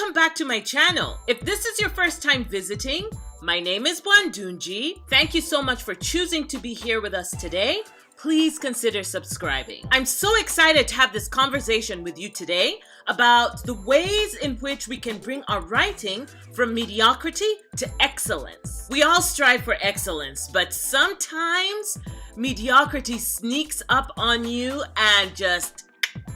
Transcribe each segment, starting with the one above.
Welcome back to my channel. If this is your first time visiting, my name is Bwandungi. Thank you so much for choosing to be here with us today. Please consider subscribing. I'm so excited to have this conversation with you today about the ways in which we can bring our writing from mediocrity to excellence. We all strive for excellence, but sometimes mediocrity sneaks up on you and just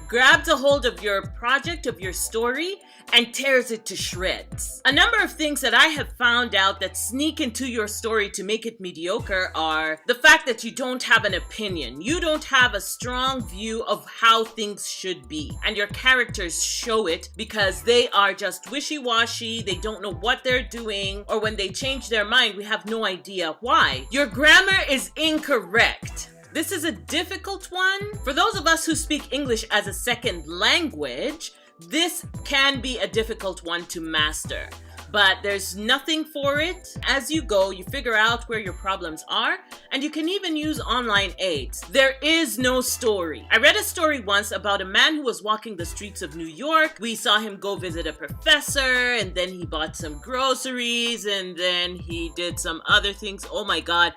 grabs a hold of your project, of your story, and tears it to shreds. A number of things that I have found out that sneak into your story to make it mediocre are the fact that you don't have an opinion. You don't have a strong view of how things should be. And your characters show it because they are just wishy-washy, they don't know what they're doing, or when they change their mind, we have no idea why. Your grammar is incorrect. This is a difficult one. For those of us who speak English as a second language, this can be a difficult one to master, but there's nothing for it. As you go, you figure out where your problems are, and you can even use online aids. There is no story. I read a story once about a man who was walking the streets of New York. We saw him go visit a professor, and then he bought some groceries, and then he did some other things. Oh my God.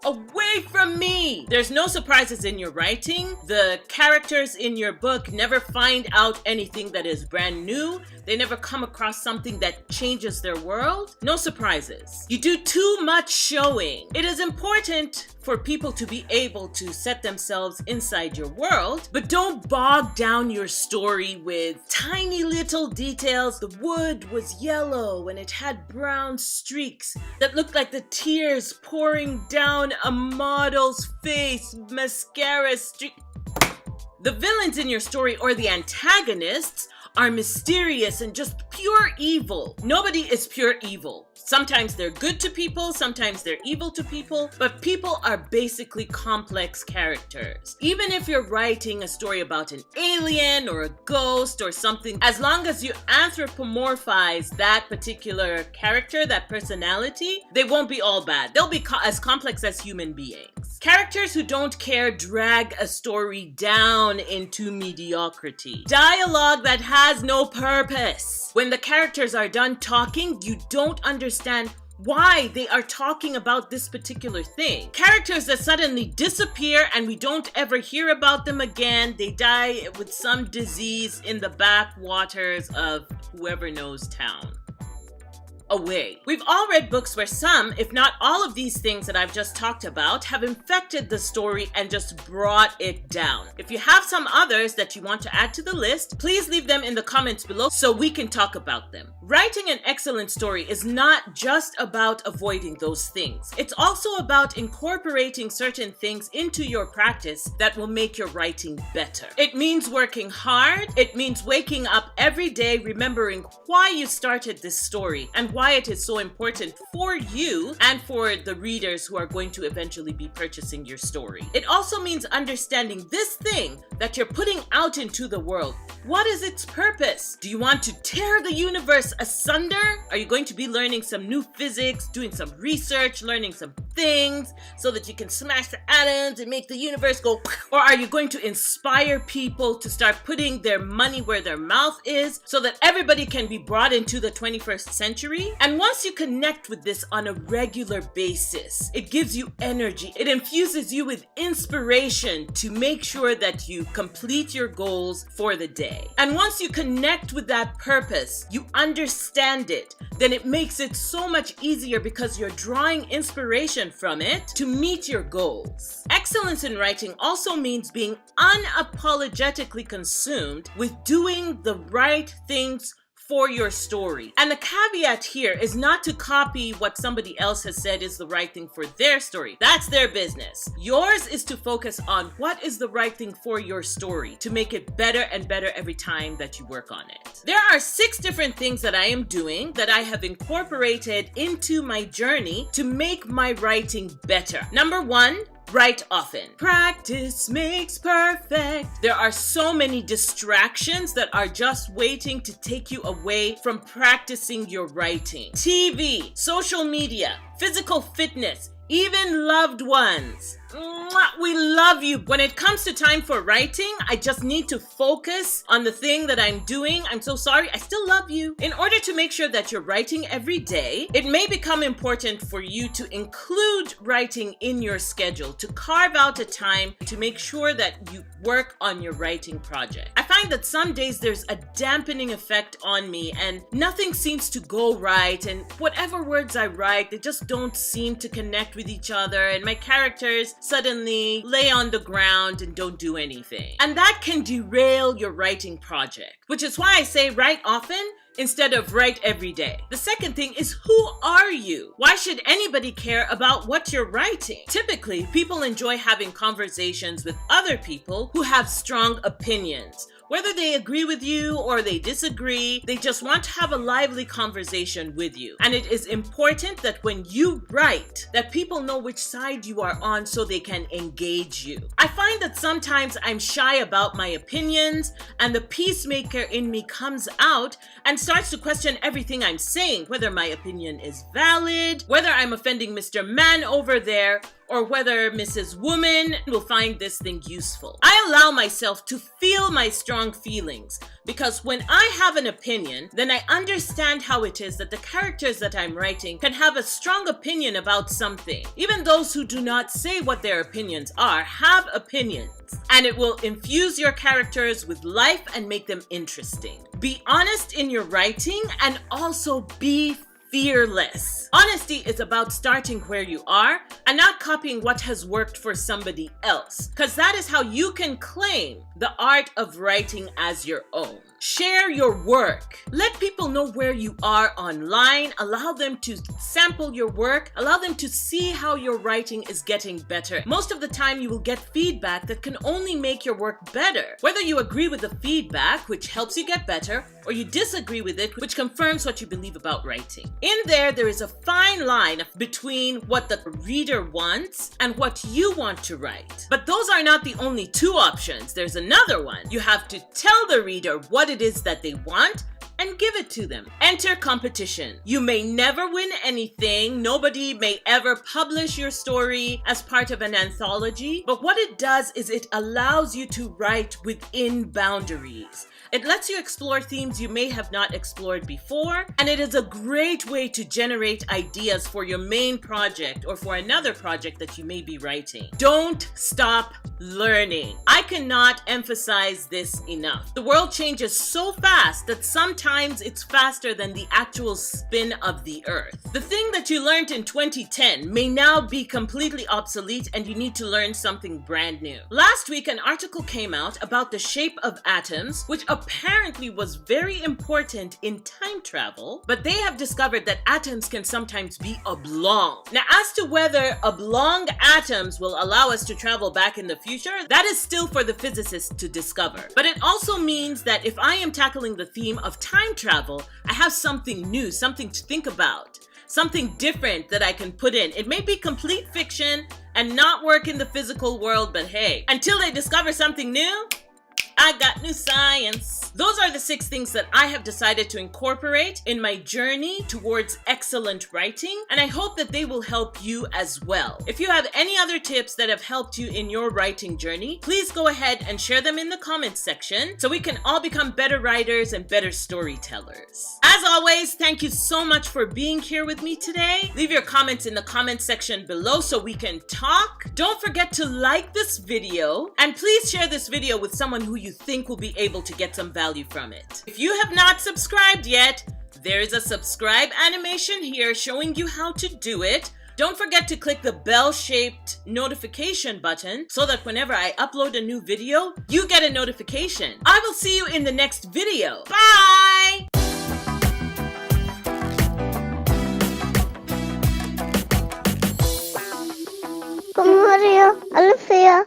Away from me! There's no surprises in your writing. The characters in your book never find out anything that is brand new. They never come across something that changes their world. No surprises. You do too much showing. It is important for people to be able to set themselves inside your world, but don't bog down your story with tiny little details. The wood was yellow and it had brown streaks that looked like the tears pouring down a model's face, mascara streak. The villains in your story or the antagonists are mysterious and just pure evil. Nobody is pure evil. Sometimes they're good to people, sometimes they're evil to people, but people are basically complex characters. Even if you're writing a story about an alien or a ghost or something, as long as you anthropomorphize that particular character, that personality, they won't be all bad. They'll be as complex as human beings. Characters who don't care drag a story down into mediocrity. Dialogue that has no purpose. When the characters are done talking, you don't understand why they are talking about this particular thing. Characters that suddenly disappear and we don't ever hear about them again. They die with some disease in the backwaters of whoever knows town. Away. We've all read books where some, if not all of these things that I've just talked about have infected the story and just brought it down. If you have some others that you want to add to the list, please leave them in the comments below so we can talk about them. Writing an excellent story is not just about avoiding those things. It's also about incorporating certain things into your practice that will make your writing better. It means working hard. It means waking up every day remembering why you started this story and why it is so important for you and for the readers who are going to eventually be purchasing your story. It also means understanding this thing that you're putting out into the world. What is its purpose? Do you want to tear the universe asunder? Are you going to be learning some new physics, doing some research, learning some things so that you can smash the atoms and make the universe go? Or are you going to inspire people to start putting their money where their mouth is so that everybody can be brought into the 21st century? And once you connect with this on a regular basis, it gives you energy. It infuses you with inspiration to make sure that you complete your goals for the day. And once you connect with that purpose, you understand it, then it makes it so much easier because you're drawing inspiration from it to meet your goals. Excellence in writing also means being unapologetically consumed with doing the right things for your story. And the caveat here is not to copy what somebody else has said is the right thing for their story. That's their business. Yours is to focus on what is the right thing for your story to make it better and better every time that you work on it. There are 6 different things that I am doing that I have incorporated into my journey to make my writing better. Number 1, write often. Practice makes perfect. There are so many distractions that are just waiting to take you away from practicing your writing. TV, social media, physical fitness, even loved ones. Mwah, we love you. When it comes to time for writing, I just need to focus on the thing that I'm doing. I'm so sorry. I still love you. In order to make sure that you're writing every day, it may become important for you to include writing in your schedule, to carve out a time to make sure that you work on your writing project. I find that some days there's a dampening effect on me and nothing seems to go right, and whatever words I write, they just don't seem to connect with each other, and my characters suddenly lay on the ground and don't do anything. And that can derail your writing project, which is why I say write often instead of write every day. The second thing is, who are you? Why should anybody care about what you're writing? Typically, people enjoy having conversations with other people who have strong opinions. Whether they agree with you or they disagree, they just want to have a lively conversation with you. And it is important that when you write, that people know which side you are on so they can engage you. I find that sometimes I'm shy about my opinions, and the peacemaker in me comes out and starts to question everything I'm saying, whether my opinion is valid, whether I'm offending Mr. Man over there, or whether Mrs. Woman will find this thing useful. I allow myself to feel my strong feelings, because when I have an opinion, then I understand how it is that the characters that I'm writing can have a strong opinion about something. Even those who do not say what their opinions are have opinions, and it will infuse your characters with life and make them interesting. Be honest in your writing and also be fearless. Honesty is about starting where you are and not copying what has worked for somebody else, because that is how you can claim the art of writing as your own. Share your work. Let people know where you are online. Allow them to sample your work. Allow them to see how your writing is getting better. Most of the time, you will get feedback that can only make your work better. Whether you agree with the feedback, which helps you get better, or you disagree with it, which confirms what you believe about writing. In there is a fine line between what the reader wants and what you want to write. But those are not the only two options. There's another one. You have to tell the reader what it is that they want and give it to them. Enter competition. You may never win anything. Nobody may ever publish your story as part of an anthology. But what it does is it allows you to write within boundaries. It lets you explore themes you may have not explored before, and it is a great way to generate ideas for your main project or for another project that you may be writing. Don't stop learning. I cannot emphasize this enough. The world changes so fast that sometimes it's faster than the actual spin of the earth. The thing that you learned in 2010 may now be completely obsolete, and you need to learn something brand new. Last week, an article came out about the shape of atoms, which apparently was very important in time travel, but they have discovered that atoms can sometimes be oblong. Now, as to whether oblong atoms will allow us to travel back in the future, that is still for the physicists to discover. But it also means that if I am tackling the theme of time travel, I have something new, something to think about, something different that I can put in. It may be complete fiction and not work in the physical world, but hey, until they discover something new, I got new science. Those are the 6 things that I have decided to incorporate in my journey towards excellent writing, and I hope that they will help you as well. If you have any other tips that have helped you in your writing journey, please go ahead and share them in the comments section so we can all become better writers and better storytellers. As always, thank you so much for being here with me today. Leave your comments in the comments section below so we can talk. Don't forget to like this video, and please share this video with someone who you think will be able to get some value from it. If you have not subscribed yet, there is a subscribe animation here showing you how to do it. Don't forget to click the bell-shaped notification button so that whenever I upload a new video, you get a notification. I will see you in the next video. Bye! Como Maria, Alfea.